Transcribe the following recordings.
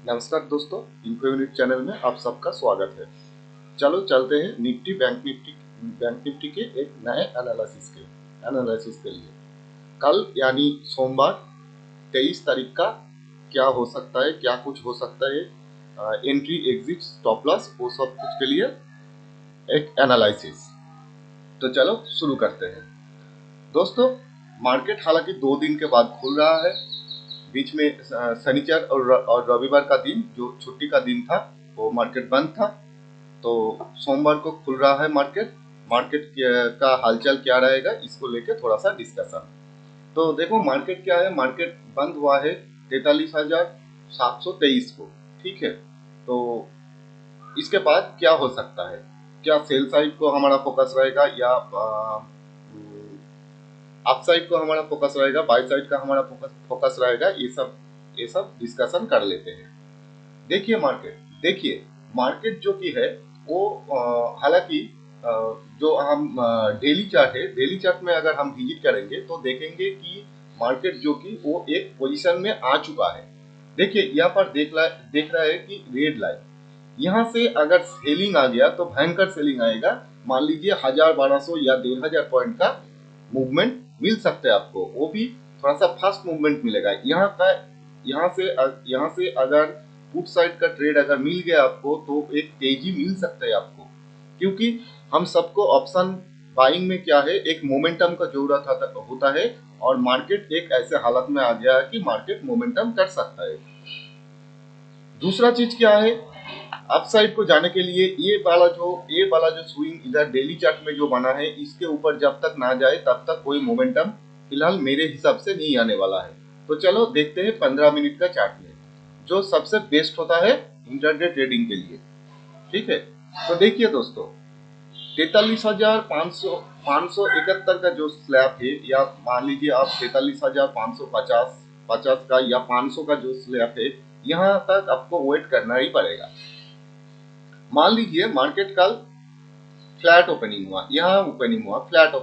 नमस्कार दोस्तों, info unit channel में आप सबका स्वागत है। चलो चलते हैं निफ्टी बैंक निफ्टी के एक नए एनालिसिस के लिए। कल यानी सोमवार 23 तारीख का क्या हो सकता है, क्या कुछ हो सकता है, एंट्री एग्जिट स्टॉप लॉस, वो सब कुछ के लिए एक एनालिसिस। तो चलो शुरू करते हैं दोस्तों। मार्केट हालांकि 2 दिन के बाद खुल रहा है। बीच में शनिचर और रविवार का दिन जो छुट्टी का दिन था वो मार्केट बंद था। तो सोमवार को खुल रहा है मार्केट। का हालचाल क्या रहेगा इसको लेके थोड़ा सा डिस्कशन। तो देखो मार्केट क्या है, मार्केट बंद हुआ है 43,723 को। ठीक है, तो इसके बाद क्या हो सकता है, क्या सेल साइड को हमारा फोकस रहेगा या अप साइड को हमारा फोकस रहेगा, बाई साइड का हमारा फोकस रहेगा, ये सब डिस्कशन कर लेते हैं। देखिए मार्केट जो कि है वो हालांकि जो हम डेली चार्ट है, डेली चार्ट में अगर हम विजिट करेंगे तो देखेंगे कि मार्केट जो कि वो एक पोजीशन में आ चुका है। देखिए यहाँ पर देख रहा है कि रेड लाइन, यहाँ से अगर सेलिंग आ गया तो भयंकर सेलिंग आएगा। मान लीजिए 1,000-1,200 या 1,500 पॉइंट का मूवमेंट मिल सकता है आपको, वो भी थोड़ा सा फास्ट मूवमेंट मिलेगा। यहाँ से अगर पुट साइड का ट्रेड अगर मिल गया आपको तो एक तेजी मिल सकता है आपको, क्योंकि हम सबको ऑप्शन बाइंग में क्या है, एक मोमेंटम का जरूरत होता है। और मार्केट एक ऐसे हालत में आ गया है कि मार्केट मोमेंटम कर सकता है। दूसरा चीज क्या है, अपसाइड को जाने के लिए ये वाला जो स्विंग इधर डेली चार्ट में जो बना है, इसके ऊपर जब तक ना जाए तब तक कोई मोमेंटम फिलहाल मेरे हिसाब से नहीं आने वाला है। तो चलो देखते हैं 15 मिनट का चार्ट में जो सबसे बेस्ट होता है इंटरडे ट्रेडिंग के लिए। ठीक है, तो देखिए दोस्तों 43,500 571 का जो स्लैब है, या मान लीजिए आप 43,550 50 का या 500 का जो स्लैब है, यहाँ तक आपको वेट करना ही पड़ेगा। मान लीजिए मार्केट कल फ्लैट ओपनिंग हुआ, यहाँ ओपनिंग हुआ, फ्लैट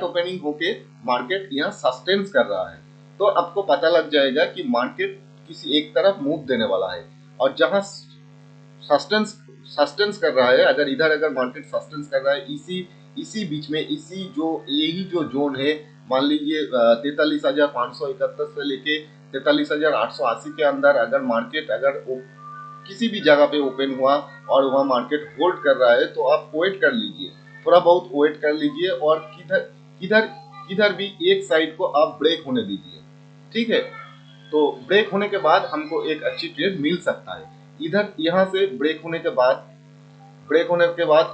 ओपनिंग होके मार्केट यहाँ सस्टेन्स कर रहा है, तो आपको पता लग जाएगा कि मार्केट किसी एक तरफ मूव देने वाला है। और जहां सस्टेंस सस्टेंस कर रहा है, अगर मार्केट सस्टेंस कर रहा है, इसी बीच में, यही जो जोन है, मान लीजिए 43,571 से लेके 43,880 के अंदर अगर मार्केट किसी भी जगह पे ओपन हुआ और वहां मार्केट होल्ड कर रहा है, तो आप वेट कर लीजिए, थोड़ा बहुत वेट कर लीजिए, और किधर किधर किधर भी एक साइड को आप ब्रेक होने दीजिए। ठीक है, तो ब्रेक होने के बाद हमको एक अच्छी ट्रेड मिल सकता है। इधर यहाँ से ब्रेक होने के बाद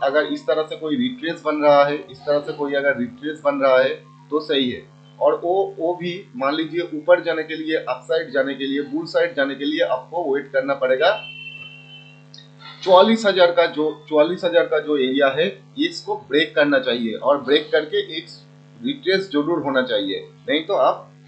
अगर इस तरह से कोई रिट्रेस बन रहा है, इस तरह से कोई अगर रिट्रेस बन रहा है तो सही है। और वो भी मान लीजिए ऊपर जाने के लिए, अपसाइड जाने के लिए, बुल साइड जाने के लिए आपको वेट करना पड़ेगा 44,000 का जो एरिया है, इसको ब्रेक करना चाहिए, और ब्रेक करके एक रिट्रेस जरूर होना चाहिए।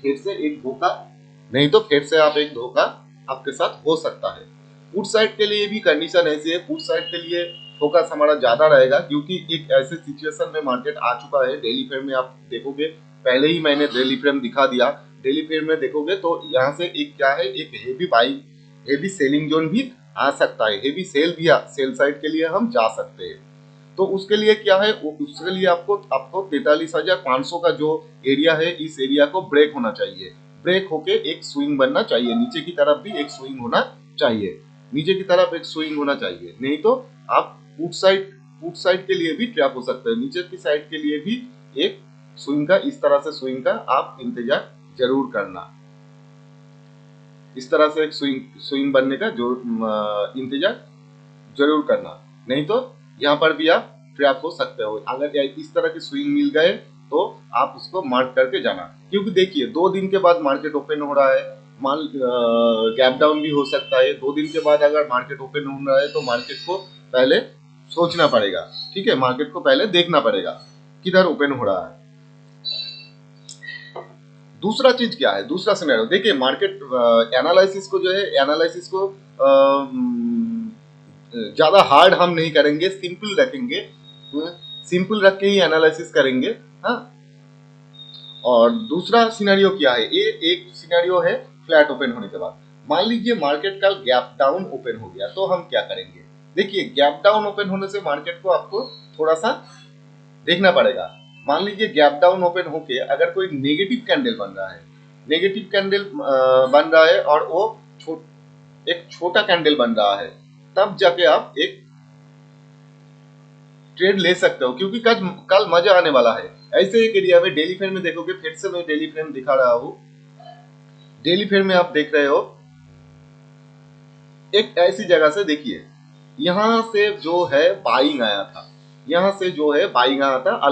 फिर से एक धोखा नहीं तो फिर से आप एक धोखा आपके साथ हो सकता है। पुट साइड के लिए भी कंडीशन ऐसी है, पुट साइड के लिए फोकस हमारा ज्यादा रहेगा, क्योंकि एक ऐसे सिचुएशन में मार्केट आ चुका है। डेली फ्रेम में आप देखोगे, पहले ही मैंने डेली फ्रेम दिखा दिया। डेली फ्रेम में देखोगे तो यहाँ से एक क्या है, एक हेवी सेलिंग जोन भी आ सकता है, हेवी सेल साइड के लिए हम जा सकते हैं। तो उसके लिए क्या है, उसके लिए आपको 43,500 का जो एरिया है, इस एरिया को ब्रेक होना चाहिए। ब्रेक होके एक स्विंग बनना चाहिए, नीचे की तरफ भी एक स्विंग होना चाहिए, नहीं तो आप पुट साइड के लिए भी ट्रैप हो सकते हैं। नीचे की साइड के लिए भी एक स्विंग का, इस तरह से स्विंग का आप इंतजार जरूर करना। इस तरह से एक स्विंग बनने का जो इंतजार जरूर करना, नहीं तो यहाँ पर भी आप ट्रैप हो सकते हो। अगर इस तरह के स्विंग मिल गए तो आप उसको मार्क करके जाना, क्योंकि देखिए 2 दिन के बाद मार्केट ओपन हो रहा है, मान गैप डाउन भी हो सकता है। 2 दिन के बाद अगर मार्केट ओपन हो रहा है तो मार्केट को पहले सोचना पड़ेगा। ठीक है, मार्केट को पहले देखना पड़ेगा किधर ओपन हो रहा है। दूसरा चीज क्या है, दूसरा सिनेरियो देखिए, मार्केट एनालिसिस को ज्यादा हार्ड हम नहीं करेंगे, सिंपल रखेंगे, सिंपल रख के ही एनालिसिस करेंगे। हाँ, और दूसरा सिनेरियो क्या है, ये एक सिनेरियो है फ्लैट ओपन होने के बाद। मान लीजिए मार्केट का गैप डाउन ओपन हो गया, तो हम क्या करेंगे? देखिए गैप डाउन ओपन होने से मार्केट को आपको थोड़ा सा देखना पड़ेगा। मान लीजिए गैप डाउन ओपन होके अगर कोई नेगेटिव कैंडल बन रहा है, नेगेटिव कैंडल बन रहा है और वो एक छोटा कैंडल बन रहा है, तब जाके आप एक ट्रेड ले सकते हो, क्योंकि कल मजा आने वाला है। ऐसे एक एरिया में डेली फ्रेम में देखोगे, फिर से मैं डेली फ्रेम दिखा रहा हूँ। डेली फ्रेम में आप देख रहे हो एक ऐसी जगह से, देखिए यहां से जो है बाइंग आया था, यहां से जो है बाइंग आया था और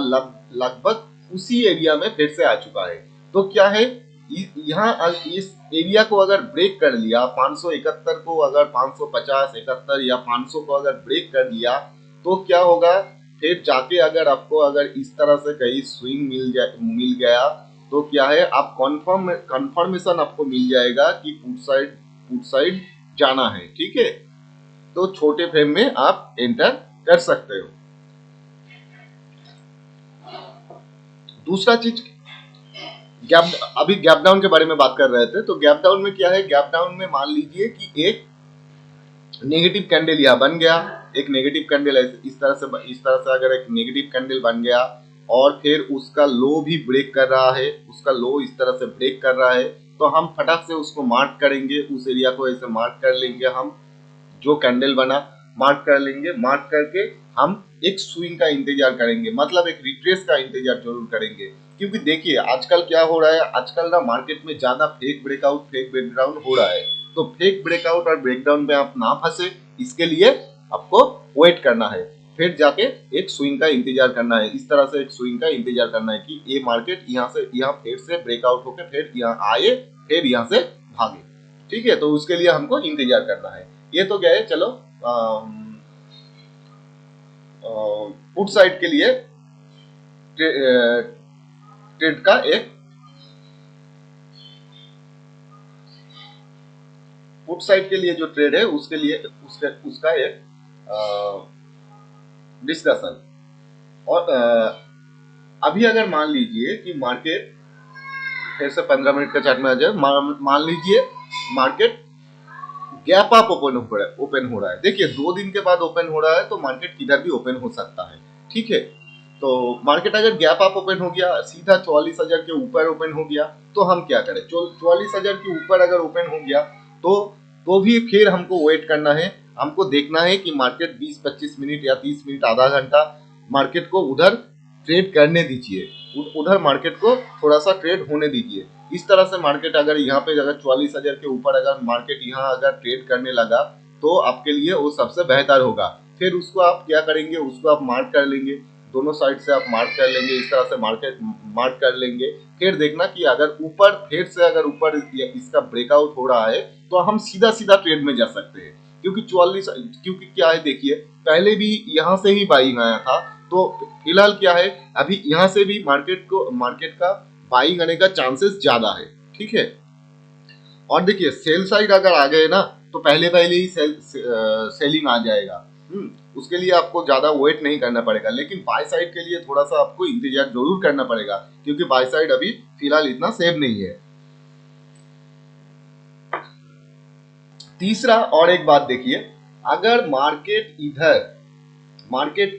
लगभग उसी एरिया में फिर से आ चुका है। तो क्या है, यहाँ इस एरिया को अगर ब्रेक कर लिया, 571 को अगर 550 71 या 500 को अगर ब्रेक कर लिया, तो क्या होगा, फिर जाके अगर आपको अगर इस तरह से कहीं स्विंग मिल गया, तो क्या है, आप कंफर्मेशन आपको मिल जाएगा कि पुट साइड जाना है। ठीक है, तो छोटे फ्रेम में आप एंटर कर सकते हो। दूसरा चीज, अभी गैप डाउन के बारे में बात कर रहे थे, तो गैप डाउन में क्या है, गैप डाउन में मान लीजिए कि एक नेगेटिव कैंडल यहाँ बन गया, एक नेगेटिव कैंडल इस तरह से अगर एक नेगेटिव कैंडल बन गया और फिर उसका लो भी ब्रेक कर रहा है, उसका लो इस तरह से ब्रेक कर रहा है, तो हम फटाक से उसको मार्क करेंगे, उस एरिया को ऐसे मार्क कर लेंगे, हम जो कैंडल बना मार्क कर लेंगे। मार्क करके हम एक स्विंग का इंतजार करेंगे, मतलब एक रिट्रेस का इंतजार जरूर करेंगे। क्योंकि देखिए आजकल क्या हो रहा है, आजकल ना मार्केट में ज्यादा फेक ब्रेकआउट फेक ब्रेकडाउन हो रहा है। तो फेक ब्रेकआउट और ब्रेकडाउन में आप ना फंसे, इसके लिए आपको वेट करना है, फिर जाके एक स्विंग का इंतजार करना है। इस तरह से एक स्विंग का इंतजार करना है कि ये मार्केट यहाँ फिर से ब्रेकआउट होकर फिर यहाँ आए, फिर यहाँ से भागे। ठीक है, तो उसके लिए हमको इंतजार करना है। ये तो गए, चलो पुट साइड के लिए ट्रेड का एक पुट साइड के लिए जो ट्रेड है उसके लिए उसका एक डिस्कशन। और अभी अगर मान लीजिए कि मार्केट फिर से 15 मिनट का चार्ट में आ जाए, मान लीजिए मार्केट गैप अप ओपन हो रहा है। देखिए 2 दिन के बाद ओपन हो रहा है, तो मार्केट किधर भी ओपन हो सकता है। ठीक है, तो मार्केट अगर गैप अप ओपन हो गया, सीधा 44,000 के ऊपर ओपन हो गया, तो हम क्या करें? 44,000 के ऊपर अगर ओपन हो गया, तो भी फिर हमको वेट करना है। हमको देखना है कि मार्केट 20-25 मिनट या 30 मिनट आधा घंटा मार्केट को उधर ट्रेड करने दीजिए, उधर मार्केट को थोड़ा सा ट्रेड होने दीजिए। इस तरह से मार्केट अगर यहाँ पे अगर 44,000 के ऊपर अगर मार्केट यहाँ अगर ट्रेड करने लगा, तो आपके लिए वो सबसे बेहतर होगा। फिर उसको आप क्या करेंगे, उसको आप मार्क कर लेंगे, दोनों साइड से आप मार्क कर लेंगे, इस तरह से मार्केट मार्क कर लेंगे। फिर देखना कि अगर ऊपर फिर से अगर ऊपर इसका ब्रेकआउट हो रहा है, तो हम सीधा सीधा ट्रेड में जा सकते हैं। क्योंकि क्या है, देखिए पहले भी यहाँ से ही बाइंग आया था, तो फिलहाल क्या है, अभी यहाँ से भी मार्केट का बाइंग आने का चांसेस ज्यादा है। ठीक है, और देखिए सेल साइड अगर आ गए ना, तो पहले पहले ही सेलिंग आ जाएगा। उसके लिए आपको ज्यादा वेट नहीं करना पड़ेगा। लेकिन बाय साइड के लिए थोड़ा सा आपको इंतजार जरूर करना पड़ेगा, क्योंकि बाय साइड अभी फिलहाल इतना सेफ नहीं है। तीसरा और एक बात देखिए, अगर मार्केट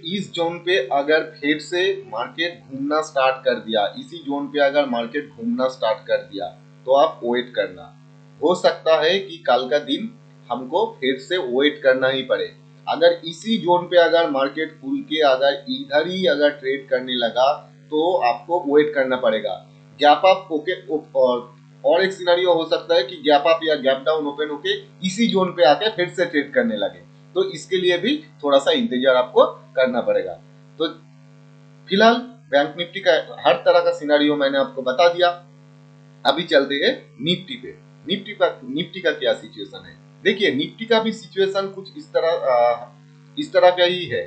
इस जोन पे अगर फिर से मार्केट घूमना स्टार्ट कर दिया, इसी जोन पे अगर मार्केट घूमना स्टार्ट कर दिया, तो आप वेट करना। हो सकता है कि कल का दिन हमको फिर से वेट करना ही पड़े। अगर इसी जोन पे अगर मार्केट खुल के अगर इधर ही अगर ट्रेड करने लगा, तो आपको वेट करना पड़ेगा। गैप अप होके और एक सिनेरियो हो सकता है कि गैप अप या गैप डाउन ओपन होके इसी जोन पे आके फिर से ट्रेड करने लगे, तो इसके लिए भी थोड़ा सा इंतजार आपको करना पड़ेगा। तो फिलहाल बैंक निफ्टी का हर तरह का सिनेरियो मैंने आपको बता दिया। अभी चलते हैं निफ्टी पे। निफ्टी का क्या सिचुएशन है? देखिए निफ्टी का भी सिचुएशन कुछ इस तरह का ही है।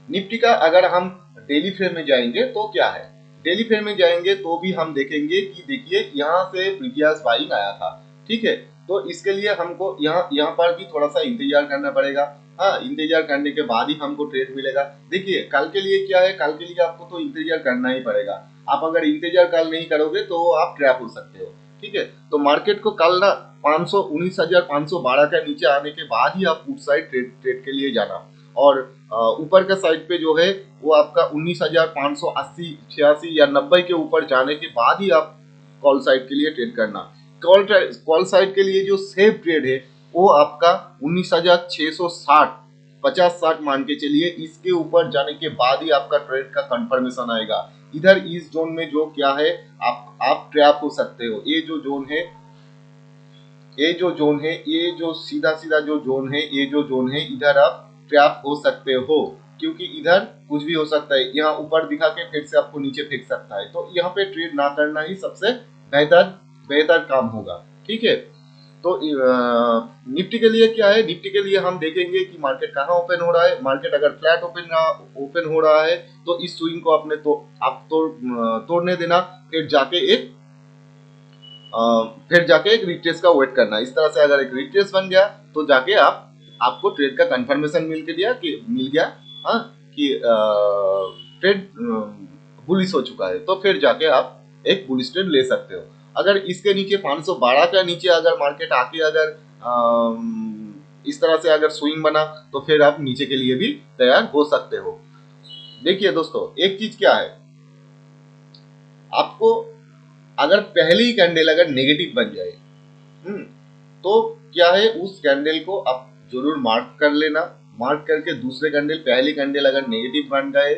निफ्टी का अगर हम डेली फ्रेम में जाएंगे तो क्या है, डेली फ्रेम में जाएंगे तो भी हम देखेंगे कि देखिए यहाँ से प्रीवियस बाइंग आया था। ठीक है, तो इसके लिए हमको यहाँ पर भी थोड़ा सा इंतजार करना पड़ेगा। हाँ, इंतजार करने के बाद ही हमको ट्रेड मिलेगा। देखिए कल के लिए क्या है, कल के लिए आपको तो इंतजार करना ही पड़ेगा। आप अगर इंतजार कल नहीं करोगे तो आप ट्रैप हो सकते हो। ठीक है। तो मार्केट को कल ना 19,512 का नीचे आने के बाद ही आप पुट साइड ट्रेड के लिए जाना, और ऊपर का साइड पे जो है वो आपका 19,580, 86 या 90 के ऊपर जाने के बाद ही आप कॉल साइड के लिए ट्रेड करना। कॉल साइड के लिए जो सेफ ट्रेड है वो आपका 19,660, 50-60 मान के चलिए, इसके ऊपर जाने के बाद ही आपका ट्रेड का कंफर्मेशन आएगा। इधर इस जोन में जो क्या है, आप ट्रैप हो सकते हो। ये जो जोन है, ये जो सीधा सीधा जो जोन है, ये जो जोन है, इधर आप ट्रैप हो सकते हो, क्योंकि इधर कुछ भी हो सकता है। यहाँ ऊपर दिखा के फिर से आपको नीचे फेंक सकता है, तो यहाँ पे ट्रेड ना करना ही सबसे बेहतर काम होगा। ठीक है। तो निफ्टी के लिए क्या है, निफ्टी के लिए हम देखेंगे कि मार्केट कहाँ ओपन हो रहा है। मार्केट अगर फ्लैट ओपन हो रहा है तो इस स्विंग को अपने तोड़ने देना, फिर जाके एक रिट्रेस का वेट करना। इस तरह से अगर एक रिट्रेस बन गया तो जाके आपको ट्रेड का कंफर्मेशन मिल गया, हाँ, कि ट्रेड बुलिश हो चुका है, तो फिर जाके आप एक बुलिश ट्रेड ले सकते हो। अगर इसके नीचे 512 का नीचे अगर मार्केट आके अगर इस तरह से अगर स्विंग बना तो फिर आप नीचे के लिए भी तैयार हो सकते हो। देखिए दोस्तों, एक चीज क्या है, आपको अगर पहली कैंडल अगर नेगेटिव बन जाए, तो क्या है, उस कैंडल को आप जरूर मार्क कर लेना। मार्क करके दूसरे कैंडल, पहली कैंडल अगर नेगेटिव बन गए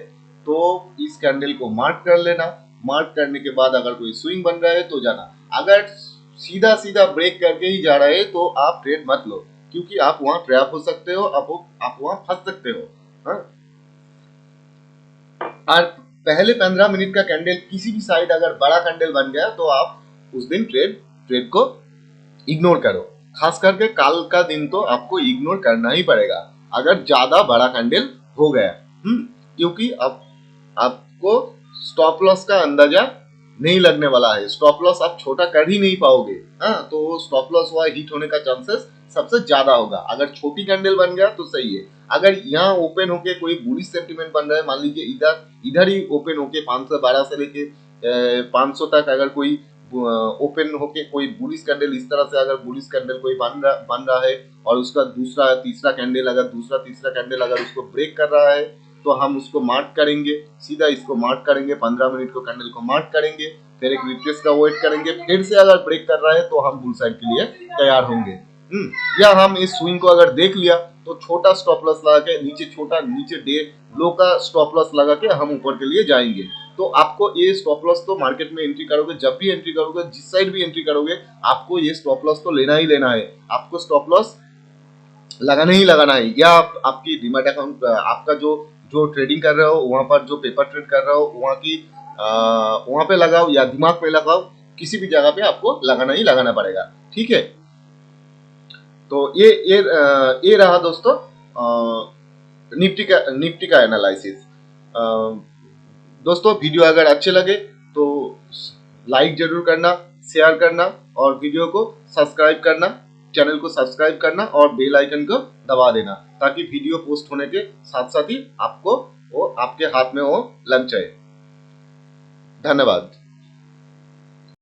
तो इस कैंडल को मार्क कर लेना। मार्क करने के बाद अगर कोई स्विंग बन रहा है तो जाना। अगर सीधा सीधा ब्रेक करके ही जा रहा है तो आप ट्रेड मत लो, क्योंकि आप वहां ट्रैप हो सकते हो, आप वहां फंस सकते हो। हाँ? और पहले 15 मिनट का कैंडल किसी भी साइड अगर बड़ा कैंडल बन गया तो आप उस दिन ट्रेड को इग्नोर करो। खास करके कल का दिन तो आपको इग्नोर करना ही पड़ेगा अगर ज्यादा बड़ा कैंडल हो गया। क्योंकि अब आपको स्टॉप लॉस का अंदाजा नहीं लगने वाला है। स्टॉप लॉस आप छोटा कर ही नहीं पाओगे। हाँ, तो स्टॉप लॉस हुआ हिट होने का चांसेस सबसे ज्यादा होगा। अगर छोटी कैंडल बन गया तो सही है। अगर यहाँ ओपन होके कोई बुलिश सेंटीमेंट बन रहा है, मान लीजिए इधर ही ओपन होके 512 से लेके 500 तक अगर कोई ओपन होके कोई बुलिश कैंडल, इस तरह से अगर बुलिश कैंडल कोई बन रहा है और उसका दूसरा तीसरा कैंडल अगर उसको ब्रेक कर रहा है तो हम उसको मार्क करेंगे, सीधा इसको मार्क करेंगे, 15 मिनट को कैंडल को मार्क करेंगे, फिर एक रिट्रेस का वेट करेंगे, फिर से अगर ब्रेक कर रहा है तो हम बुल साइड के लिए तैयार होंगे। या हम इस स्विंग को अगर देख लिया तो छोटा स्टॉप लॉस लगा के नीचे डे लो का स्टॉप लॉस लगा के हम ऊपर के लिए जाएंगे। तो आपको ये स्टॉप लॉस तो मार्केट में एंट्री करोगे, जब भी एंट्री करोगे, जिस साइड भी एंट्री करोगे, आपको ये स्टॉप लॉस तो लेना ही लेना है। आपको स्टॉप लॉस लगाना ही लगाना है। या आपकी डीमैट अकाउंट, आपका जो ट्रेडिंग कर रहे हो वहां पर, जो पेपर ट्रेड कर रहे हो वहां पे लगाओ या दिमाग पे लगाओ, किसी भी जगह पे आपको लगाना ही लगाना पड़ेगा। ठीक है। तो ये रहा दोस्तों निफ्टी का एनालिसिस। दोस्तों, वीडियो अगर अच्छे लगे तो लाइक जरूर करना, शेयर करना और वीडियो को सब्सक्राइब करना, चैनल को सब्सक्राइब करना और बेल आइकन को दबा देना, ताकि वीडियो पोस्ट होने के साथ साथ ही आपको वो आपके हाथ में वो लग जाए। धन्यवाद।